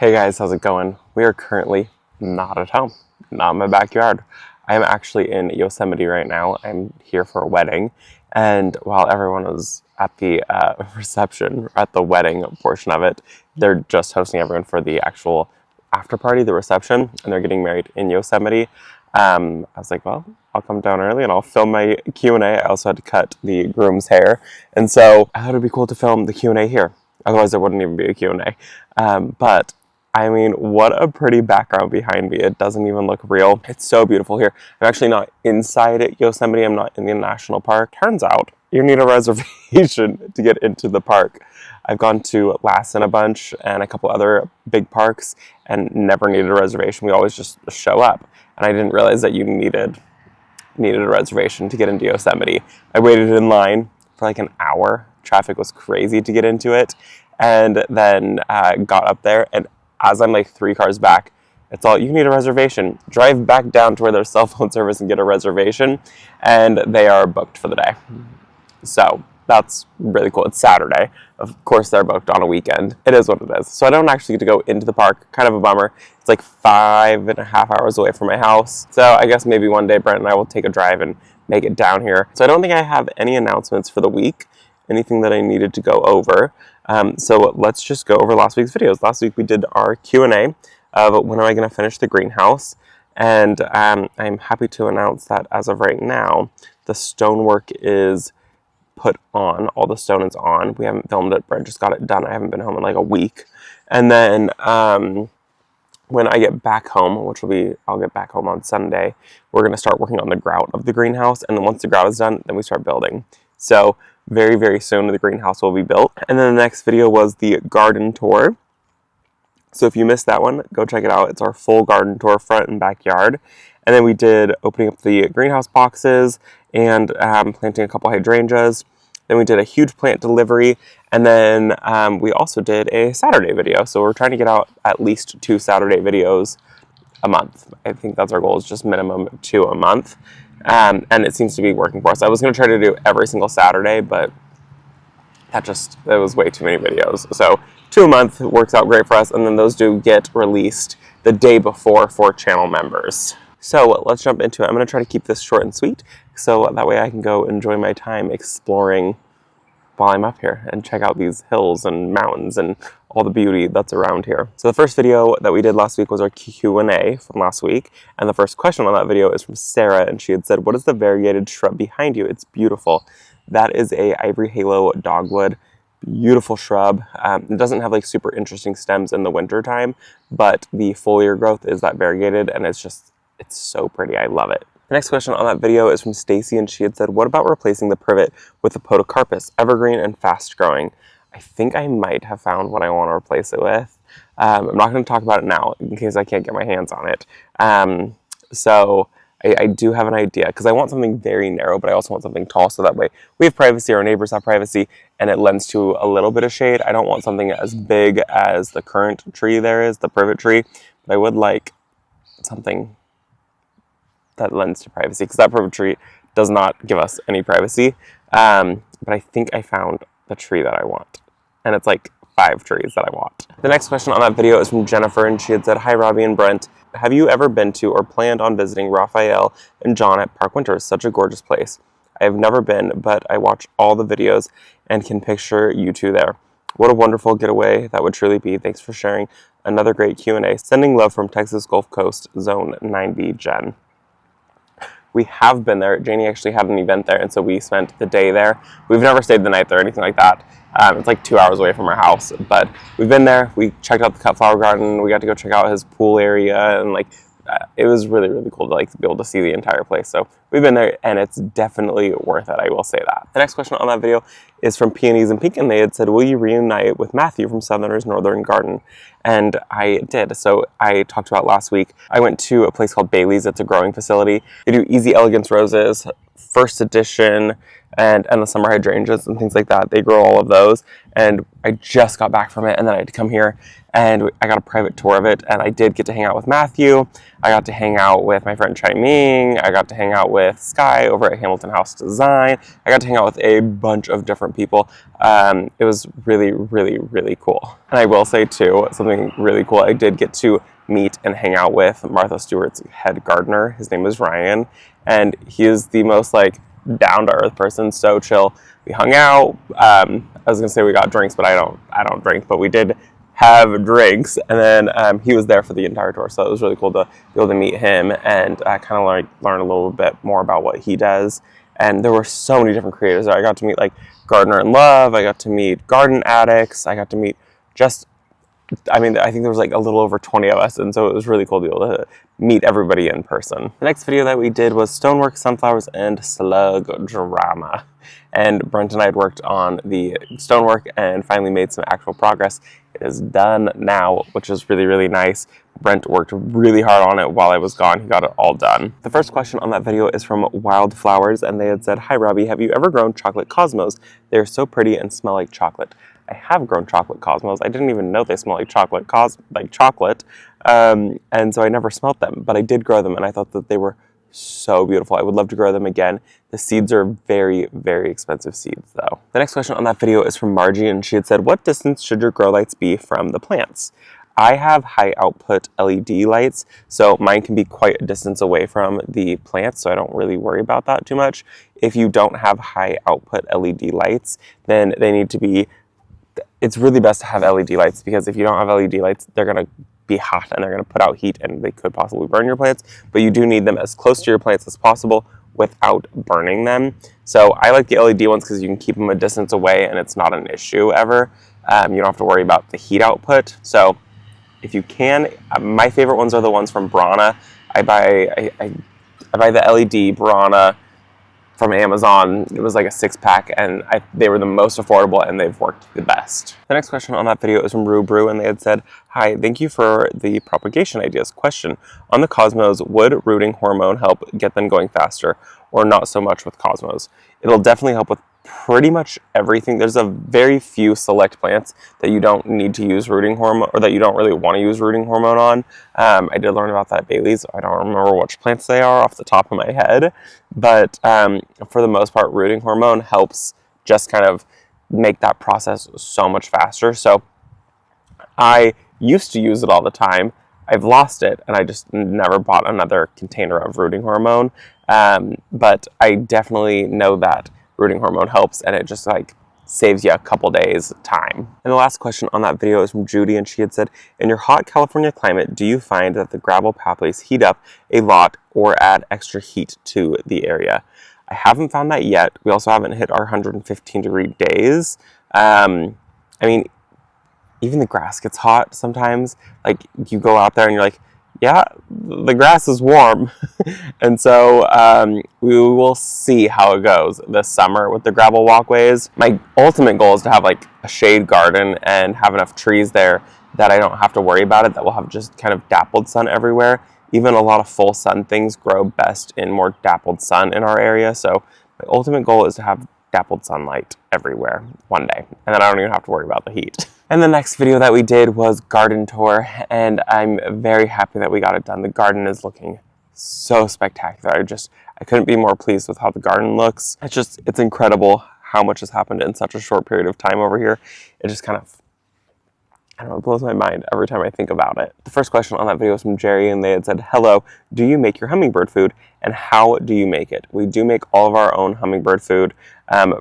Hey guys, how's it going? We are currently not at home, not in my backyard. I am actually in Yosemite right now. I'm here for a wedding, and while everyone was at the reception, at the wedding portion of it, they're just hosting everyone for the actual after party, the reception, and they're getting married in Yosemite. I was like, well, I'll come down early and I'll film my Q&A. I also had to cut the groom's hair, and so I thought it'd be cool to film the Q&A here. Otherwise, there wouldn't even be a Q&A. But I mean, what a pretty background behind me. It doesn't even look real. It's so beautiful here. I'm actually not inside Yosemite. I'm not in the national park. Turns out you need a reservation to get into the park. I've gone to Lassen a bunch and a couple other big parks and never needed a reservation. We always just show up. And I didn't realize that you needed a reservation to get into Yosemite. I waited in line for like an hour. Traffic was crazy to get into it. And then got up there, and as I'm like 3 cars back, it's all, you need a reservation. Drive back down to where there's cell phone service and get a reservation, and they are booked for the day. So that's really cool. It's Saturday. Of course they're booked on a weekend. It is what it is. So I don't actually get to go into the park. Kind of a bummer. It's like 5.5 hours away from my house. So I guess maybe one day Brent and I will take a drive and make it down here. So I don't think I have any announcements for the week, anything that I needed to go over. So let's just go over last week's videos. Last week we did our Q&A of when am I going to finish the greenhouse. And I'm happy to announce that as of right now, the stonework is put on. All the stone is on. We haven't filmed it. Brent just got it done. I haven't been home in like a week. And then when I get back home, which will be, I'll get back home on Sunday, we're going to start working on the grout of the greenhouse. And then once the grout is done, then we start building. So very, very soon the greenhouse will be built. And then the next video was the garden tour. So if you missed that one, go check it out. It's our full garden tour, front and backyard. And then we did opening up the greenhouse boxes and planting a couple hydrangeas. Then we did a huge plant delivery. And then we also did a Saturday video. So we're trying to get out at least 2 Saturday videos a month. I think that's our goal, is just minimum 2 a month. And it seems to be working for us. I was going to try to do every single Saturday, but that was way too many videos. So 2 a month works out great for us, and then those do get released the day before for channel members. So let's jump into it. I'm going to try to keep this short and sweet, so that way I can go enjoy my time exploring while I'm up here and check out these hills and mountains and all the beauty that's around here. So the first video that we did last week was our Q&A from last week, and the first question on that video is from Sarah, and she had said, what is the variegated shrub behind you? It's beautiful. That is a ivory halo dogwood. Beautiful shrub. It doesn't have like super interesting stems in the winter time, but the foliar growth is that variegated, and it's so pretty. I love it. The next question on that video is from Stacy, and she had said, what about replacing the privet with the podocarpus, evergreen and fast growing? I think I might have found what I want to replace it with. I'm not going to talk about it now in case I can't get my hands on it. So I do have an idea, because I want something very narrow, but I also want something tall, so that way we have privacy, our neighbors have privacy, and it lends to a little bit of shade. I don't want something as big as the current tree there is, the privet tree, but I would like something that lends to privacy, because that privet tree does not give us any privacy. But I think I found the tree that I want, and it's like 5 trees that I want. The next question on that video is from Jennifer, and she had said, hi Robbie and Brent, have you ever been to or planned on visiting Raphael and John at Park Winters? Such a gorgeous place. I have never been, but I watch all the videos and can picture you two there. What a wonderful getaway that would truly be. Thanks for sharing another great Q&A. Sending love from Texas Gulf Coast, Zone 9B, Jen. We have been there. Janie actually had an event there, and so we spent the day there. We've never stayed the night there or anything like that. It's like 2 hours away from our house, but we've been there. We checked out the cut flower garden. We got to go check out his pool area, and it was really, really cool to be able to see the entire place. So we've been there, and it's definitely worth it. I will say that. The next question on that video is from Peonies in Pink, and they had said, will you reunite with Matthew from Southerners Northern Garden? And I did. So I talked about last week, I went to a place called Bailey's. It's a growing facility. They do Easy Elegance roses, first edition, and the summer hydrangeas and things like that. They grow all of those, and I just got back from it, and then I had to come here, and I got a private tour of it, and I did get to hang out with Matthew. I got to hang out with my friend Chai Ming. I got to hang out with Sky over at Hamilton House Design. I got to hang out with a bunch of different different people. It was really, really, really cool. And I will say too, something really cool, I did get to meet and hang out with Martha Stewart's head gardener. His name is Ryan, and he is the most like down-to-earth person, so chill. We hung out. I was gonna say we got drinks, but I don't drink, but we did have drinks, and then he was there for the entire tour, so it was really cool to be able to meet him and kind of like learn a little bit more about what he does. And there were so many different creators there. I got to meet like Gardener in Love, I got to meet Garden Addicts, I got to meet I think there was like a little over 20 of us, and so it was really cool to be able to meet everybody in person. The next video that we did was Stonework, Sunflowers, and Slug Drama. And Brent and I had worked on the stonework and finally made some actual progress. It is done now, which is really, really nice. Brent worked really hard on it while I was gone. He got it all done. The first question on that video is from Wildflowers, and they had said, "Hi Robbie, have you ever grown chocolate cosmos? They are so pretty and smell like chocolate." I have grown chocolate cosmos. I didn't even know they smell like chocolate, and so I never smelt them, but I did grow them, and I thought that they were so beautiful. I would love to grow them again. The seeds are very, very expensive seeds though. The next question on that video is from Margie, and she had said, "What distance should your grow lights be from the plants?" I have high output LED lights, so mine can be quite a distance away from the plants, so I don't really worry about that too much. If you don't have high output LED lights, then they need to be, it's really best to have LED lights, because if you don't have LED lights, they're going to be hot and they're going to put out heat and they could possibly burn your plants, but you do need them as close to your plants as possible without burning them. So I like the LED ones because you can keep them a distance away and it's not an issue ever. You don't have to worry about the heat output. So if you can, my favorite ones are the ones from Brana. I buy the LED Brana from Amazon. It was like a 6-pack, and they were the most affordable, and they've worked the best. The next question on that video is from Brew, and they had said, "Hi, thank you for the propagation ideas. Question, on the Cosmos, would rooting hormone help get them going faster, or not so much with Cosmos?" It'll definitely help with pretty much everything. There's a very few select plants that you don't need to use rooting hormone, or that you don't really want to use rooting hormone on. I did learn about that at Bailey's. I don't remember which plants they are off the top of my head, but for the most part, rooting hormone helps just kind of make that process so much faster. So I used to use it all the time. I've lost it, and I just never bought another container of rooting hormone. But I definitely know that rooting hormone helps, and it just like saves you a couple days time. And the last question on that video is from Judy, and she had said, "In your hot California climate, do you find that the gravel pathways heat up a lot or add extra heat to the area?" I haven't found that yet. We also haven't hit our 115-degree days. I mean, even the grass gets hot sometimes. Like, you go out there and you're like, yeah, the grass is warm. And so we will see how it goes this summer with the gravel walkways. My ultimate goal is to have like a shade garden and have enough trees there that I don't have to worry about it, that will have just kind of dappled sun everywhere. Even a lot of full sun things grow best in more dappled sun in our area. So my ultimate goal is to have dappled sunlight everywhere one day, and then I don't even have to worry about the heat. And the next video that we did was garden tour, and I'm very happy that we got it done. The garden is looking so spectacular. I couldn't be more pleased with how the garden looks. It's incredible how much has happened in such a short period of time over here. It just kind of, I don't know, it blows my mind every time I think about it. The first question on that video was from Jerry, and they had said, "Hello, do you make your hummingbird food, and how do you make it?" We do make all of our own hummingbird food.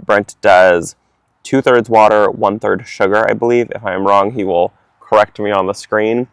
Brent does 2/3 water, 1/3 sugar, I believe. If I am wrong, he will correct me on the screen.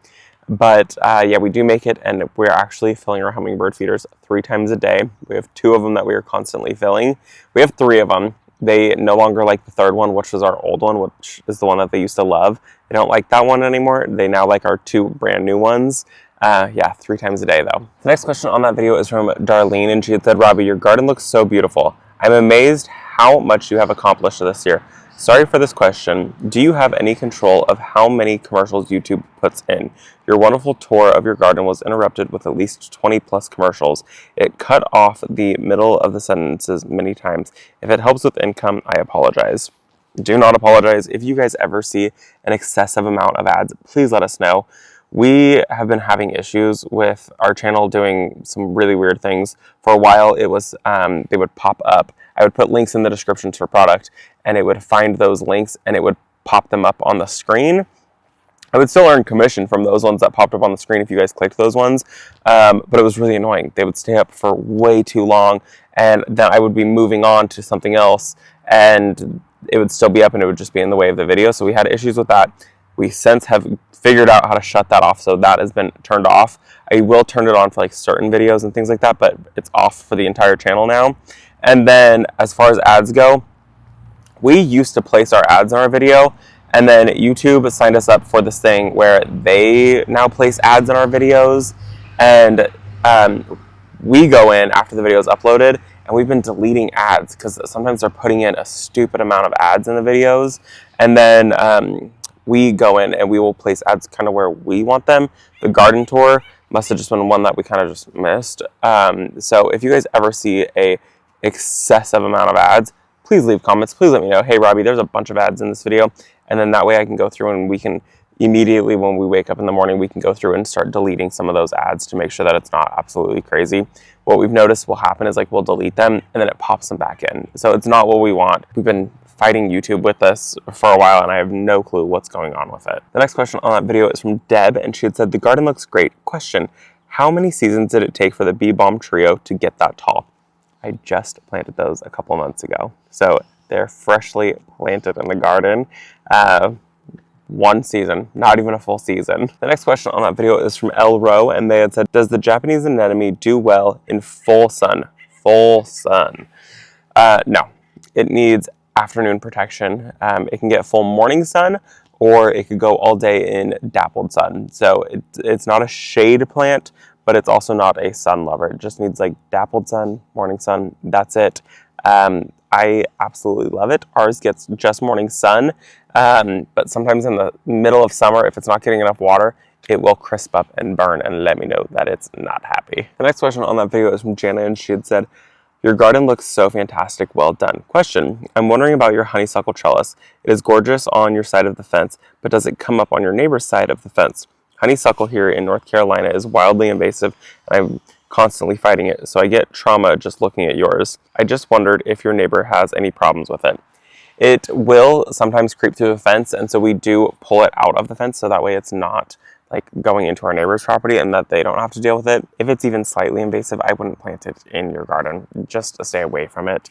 But yeah, we do make it, and we're actually filling our hummingbird feeders 3 times a day. We have 2 of them that we are constantly filling. We have 3 of them. They no longer like the 3rd one, which was our old one, which is the one that they used to love. They don't like that one anymore. They now like our 2 brand new ones. Yeah, 3 times a day though. The next question on that video is from Darlene, and she had said, "Robbie, your garden looks so beautiful. I'm amazed how much you have accomplished this year. Sorry for this question. Do you have any control of how many commercials YouTube puts in? Your wonderful tour of your garden was interrupted with at least 20 plus commercials. It cut off the middle of the sentences many times. If it helps with income, I apologize." Do not apologize. If you guys ever see an excessive amount of ads, please let us know. We have been having issues with our channel doing some really weird things. For a while, it was they would pop up I would put links in the descriptions for product, and it would find those links and it would pop them up on the screen. I would still earn commission from those ones that popped up on the screen if you guys clicked those ones, but it was really annoying. They would stay up for way too long, and then I would be moving on to something else, and it would still be up and it would just be in the way of the video. So we had issues with that. We since have figured out how to shut that off, so that has been turned off. I will turn it on for like certain videos and things like that, but it's off for the entire channel now. And then as far as ads go, we used to place our ads on our video, and then YouTube signed us up for this thing where they now place ads in our videos, and we go in after the video is uploaded, and we've been deleting ads because sometimes they're putting in a stupid amount of ads in the videos, and then we go in and we will place ads kind of where we want them. The garden tour must have just been one that we kind of just missed. So if you guys ever see a excessive amount of ads, please leave comments. Please let me know, hey Robbie, there's a bunch of ads in this video. And then that way I can go through and we can immediately, when we wake up in the morning, we can go through and start deleting some of those ads to make sure that it's not absolutely crazy. What we've noticed will happen is like we'll delete them and then it pops them back in. So it's not what we want. We've been fighting YouTube with this for a while and I have no clue what's going on with it. The next question on that video is from Deb, and she had said, the garden looks great. Question, how many seasons did it take for the bee balm trio to get that tall? I just planted those a couple months ago. So they're freshly planted in the garden. One season, not even a full season. The next question on that video is from El Ro, and they had said, does the Japanese anemone do well in full sun? Full sun. No, it needs afternoon protection. It can get full morning sun, or it could go all day in dappled sun. So it's not a shade plant, but it's also not a sun lover. It just needs like dappled sun, morning sun, that's it. I absolutely love it. Ours gets just morning sun, but sometimes in the middle of summer, if it's not getting enough water, it will crisp up and burn and let me know that it's not happy. The next question on that video is from Jana, and she had said, your garden looks so fantastic, well done. Question, I'm wondering about your honeysuckle trellis. It is gorgeous on your side of the fence, but does it come up on your neighbor's side of the fence? Honeysuckle here in North Carolina is wildly invasive, and I'm constantly fighting it, so I get trauma just looking at yours. I just wondered if your neighbor has any problems with it. It will sometimes creep through the fence, and so we do pull it out of the fence so that way it's not like going into our neighbor's property and that they don't have to deal with it. If it's even slightly invasive, I wouldn't plant it in your garden. Just stay away from it.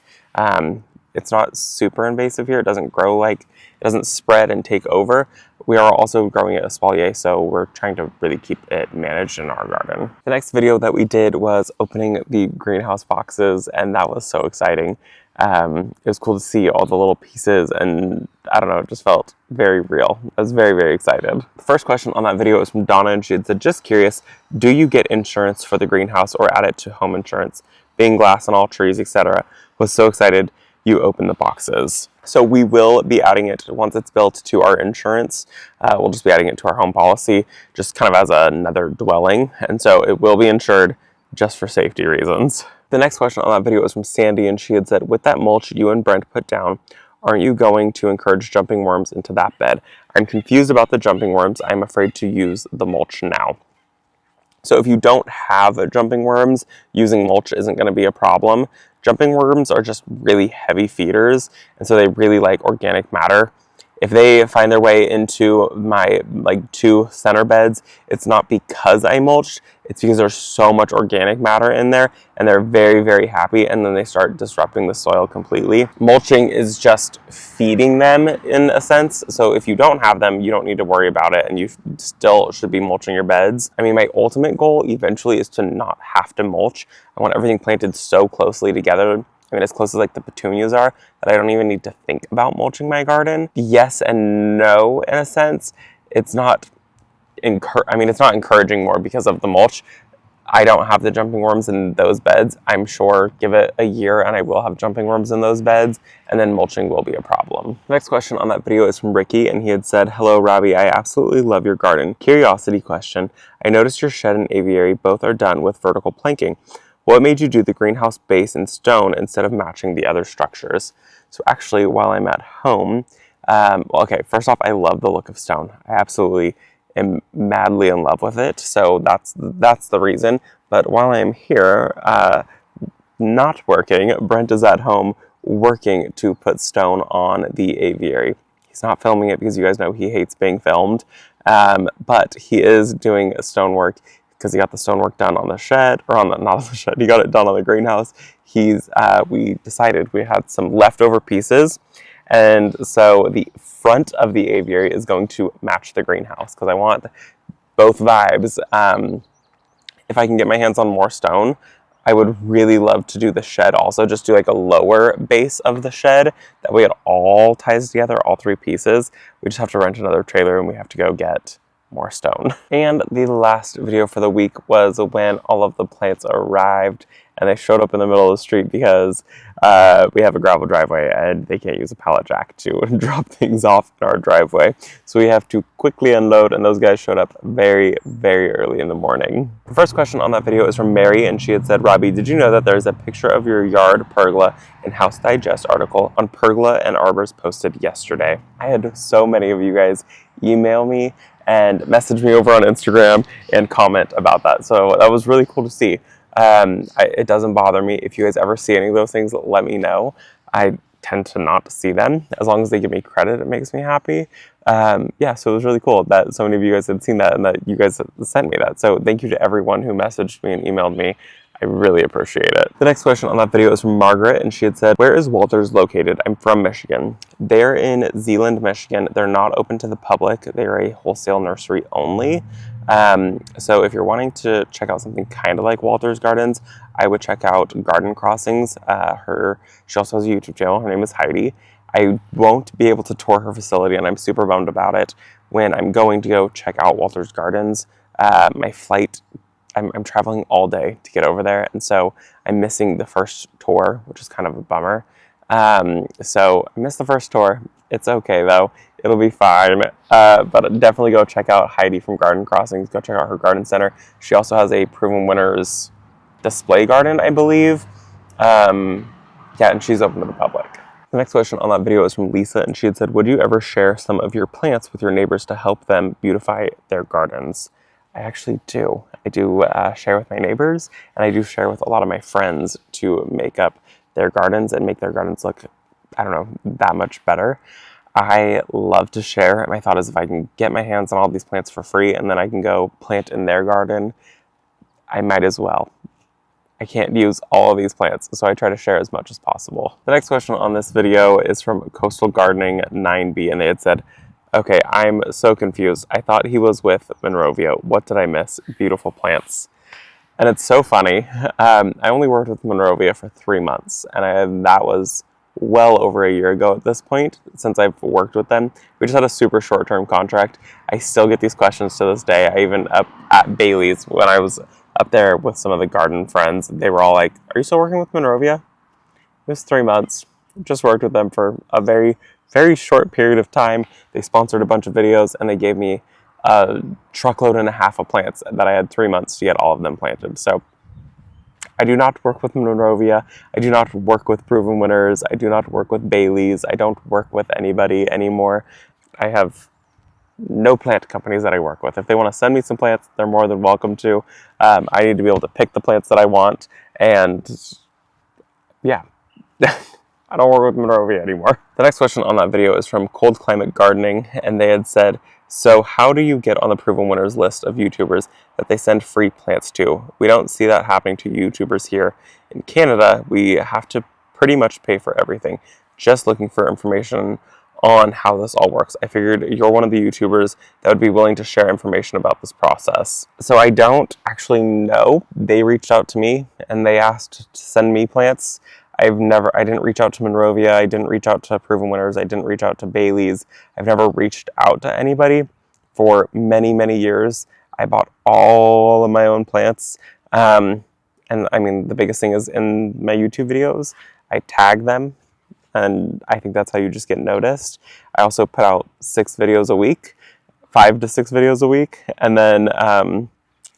It's not super invasive here. It doesn't grow it doesn't spread and take over. We are also growing it espalier, so we're trying to really keep it managed in our garden. The next video that we did was opening the greenhouse boxes, and that was so exciting. It was cool to see all the little pieces, and I don't know, it just felt very real. I was very, very excited. The first question on that video was from Donna, and she had said, just curious, do you get insurance for the greenhouse or add it to home insurance? Being glass on all trees, etc. Was so excited you open the boxes. So we will be adding it once it's built to our insurance. We'll just be adding it to our home policy, just kind of as another dwelling. And so it will be insured just for safety reasons. The next question on that video was from Sandy, and she had said, with that mulch you and Brent put down, aren't you going to encourage jumping worms into that bed? I'm confused about the jumping worms. I'm afraid to use the mulch now. So if you don't have jumping worms, using mulch isn't going to be a problem. Jumping worms are just really heavy feeders, and so they really like organic matter. If they find their way into my 2 center beds, it's not because I mulched, it's because there's so much organic matter in there, and they're very, very happy, and then they start disrupting the soil completely. Mulching is just feeding them in a sense, so if you don't have them, you don't need to worry about it, and you still should be mulching your beds. I mean, my ultimate goal eventually is to not have to mulch. I want everything planted so closely together, I mean, as close as the petunias are, that I don't even need to think about mulching my garden. Yes and no, in a sense. It's not it's not encouraging more because of the mulch. I don't have the jumping worms in those beds. I'm sure give it a year and I will have jumping worms in those beds, and then mulching will be a problem. The next question on that video is from Ricky, and he had said, hello Robbie, I absolutely love your garden. Curiosity question, I noticed your shed and aviary both are done with vertical planking. What made you do the greenhouse base in stone instead of matching the other structures? So actually, while I'm at home, first off, I love the look of stone. I absolutely am madly in love with it. So that's the reason. But while I'm here, not working, Brent is at home working to put stone on the aviary. He's not filming it because you guys know he hates being filmed, but he is doing stonework because he got the stonework done on the shed, or on the, not on the shed, he got it done on the greenhouse. We decided we had some leftover pieces, and so the front of the aviary is going to match the greenhouse because I want both vibes. If I can get my hands on more stone, I would really love to do the shed also, just do like a lower base of the shed. That way it all ties together, all three pieces. We just have to rent another trailer and we have to go get more stone. And the last video for the week was when all of the plants arrived and they showed up in the middle of the street because we have a gravel driveway and they can't use a pallet jack to drop things off in our driveway. So we have to quickly unload, and those guys showed up very, very early in the morning. The first question on that video is from Mary, and she had said, Robbie, did you know that there's a picture of your yard pergola in House Digest article on Pergola and Arbors posted yesterday? I had so many of you guys email me and message me over on Instagram and comment about that. So that was really cool to see. It doesn't bother me. If you guys ever see any of those things, let me know. I tend to not see them. As long as they give me credit, it makes me happy. Yeah, so it was really cool that so many of you guys had seen that and that you guys sent me that. So thank you to everyone who messaged me and emailed me. I really appreciate it. The next question on that video is from Margaret, and she had said, where is Walters located? I'm from Michigan. They're in Zeeland, Michigan. They're not open to the public. They're a wholesale nursery only. So if you're wanting to check out something kind of like Walter's Gardens, I would check out Garden Crossings. She also has a YouTube channel. Her name is Heidi. I won't be able to tour her facility, and I'm super bummed about it. When I'm going to go check out Walter's Gardens, my flight, I'm traveling all day to get over there, and so I'm missing the first tour, which is kind of a bummer. So I missed the first tour. It's okay though. It'll be fine. But definitely go check out Heidi from Garden Crossings. Go check out her garden center. She also has a Proven Winners display garden, I believe. Yeah, and she's open to the public. The next question on that video is from Lisa, and she had said, would you ever share some of your plants with your neighbors to help them beautify their gardens? I actually do. I do share with my neighbors, and I do share with a lot of my friends to make up their gardens and make their gardens look, I don't know, that much better. I love to share. My thought is if I can get my hands on all these plants for free and then I can go plant in their garden, I might as well. I can't use all of these plants, so I try to share as much as possible. The next question on this video is from Coastal Gardening 9B, and they had said, okay, I'm so confused. I thought he was with Monrovia. What did I miss? Beautiful plants. And it's so funny. I only worked with Monrovia for 3 months, and that was well over a year ago at this point, since I've worked with them. We just had a super short-term contract. I still get these questions to this day. I even up at Bailey's, when I was up there with some of the garden friends, they were all like, are you still working with Monrovia? It was 3 months. Just worked with them for a very, very short period of time. They sponsored a bunch of videos, and they gave me a truckload and a half of plants that I had 3 months to get all of them planted. So I do not work with Monrovia. I do not work with Proven Winners. I do not work with Bailey's. I don't work with anybody anymore. I have no plant companies that I work with. If they want to send me some plants, they're more than welcome to. I need to be able to pick the plants that I want, and yeah. I don't work with Monrovia anymore. The next question on that video is from Cold Climate Gardening, and they had said, so how do you get on the Proven Winners list of YouTubers that they send free plants to? We don't see that happening to YouTubers here. In Canada, we have to pretty much pay for everything. Just looking for information on how this all works. I figured you're one of the YouTubers that would be willing to share information about this process. So I don't actually know. They reached out to me and they asked to send me plants. I didn't reach out to Monrovia. I didn't reach out to Proven Winners. I didn't reach out to Bailey's. I've never reached out to anybody for many, many years. I bought all of my own plants. And I mean, the biggest thing is in my YouTube videos, I tag them, and I think that's how you just get noticed. I also put out 6 videos a week, 5 to 6 videos a week. And then I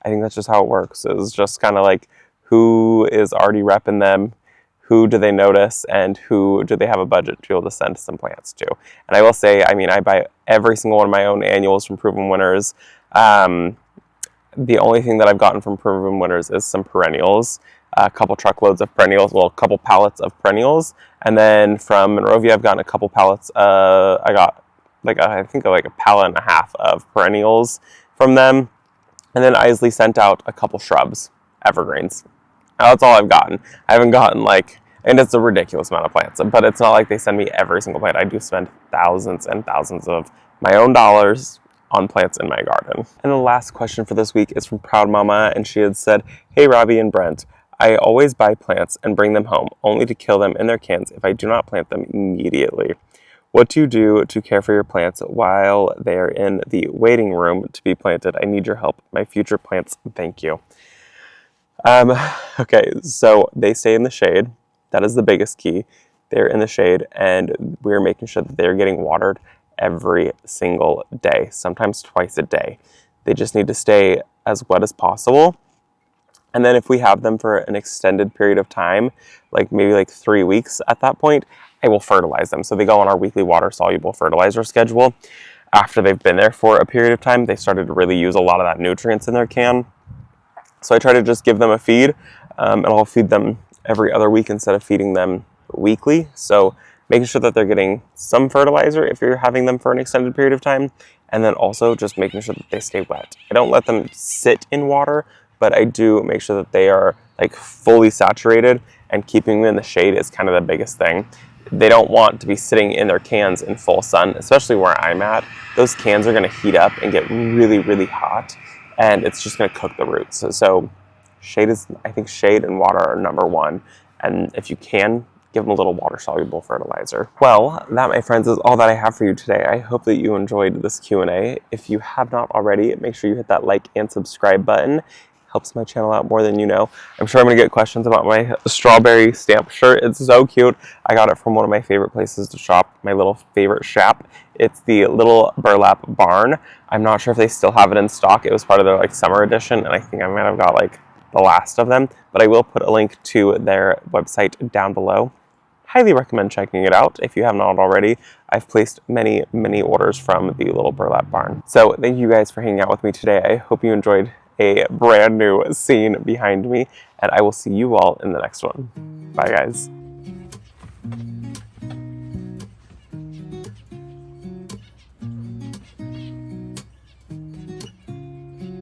think that's just how it works. It's just kind of like who is already repping them, who do they notice, and who do they have a budget to be able to send some plants to. And I will say, I mean, I buy every single one of my own annuals from Proven Winners. The only thing that I've gotten from Proven Winners is some perennials. a couple truckloads of perennials, well, a couple pallets of perennials. And then from Monrovia, I've gotten a couple pallets. I got I think like a pallet and a half of perennials from them. And then Isley sent out a couple shrubs, evergreens. Now, that's all I've gotten. I haven't gotten and it's a ridiculous amount of plants, but it's not like they send me every single plant. I do spend thousands and thousands of my own dollars on plants in my garden. And the last question for this week is from Proud Mama, and she had said, "Hey Robbie and Brent, I always buy plants and bring them home, only to kill them in their cans if I do not plant them immediately. What do you do to care for your plants while they are in the waiting room to be planted? I need your help. My future plants, thank you." Okay, so they stay in the shade. That is the biggest key. They're in the shade, and we're making sure that they're getting watered every single day, sometimes twice a day. They just need to stay as wet as possible. And then if we have them for an extended period of time, maybe 3 weeks at that point, I will fertilize them. So they go on our weekly water-soluble fertilizer schedule. After they've been there for a period of time, they started to really use a lot of that nutrients in their can. So I try to just give them a feed, and I'll feed them every other week instead of feeding them weekly. So making sure that they're getting some fertilizer if you're having them for an extended period of time, and then also just making sure that they stay wet. I don't let them sit in water, but I do make sure that they are fully saturated, and keeping them in the shade is kind of the biggest thing. They don't want to be sitting in their cans in full sun, especially where I'm at. Those cans are going to heat up and get really, really hot, and it's just going to cook the roots. So I think shade and water are number one. And if you can, give them a little water-soluble fertilizer. Well, that, my friends, is all that I have for you today. I hope that you enjoyed this Q&A. If you have not already, make sure you hit that like and subscribe button. Helps my channel out more than you know. I'm sure I'm going to get questions about my strawberry stamp shirt. It's so cute. I got it from one of my favorite places to shop, my little favorite shop. It's the Little Burlap Barn. I'm not sure if they still have it in stock. It was part of their summer edition, and I think I might have got the last of them, but I will put a link to their website down below. Highly recommend checking it out if you have not already. I've placed many, many orders from the Little Burlap Barn. So thank you guys for hanging out with me today. I hope you enjoyed a brand new scene behind me, and I will see you all in the next one. Bye guys.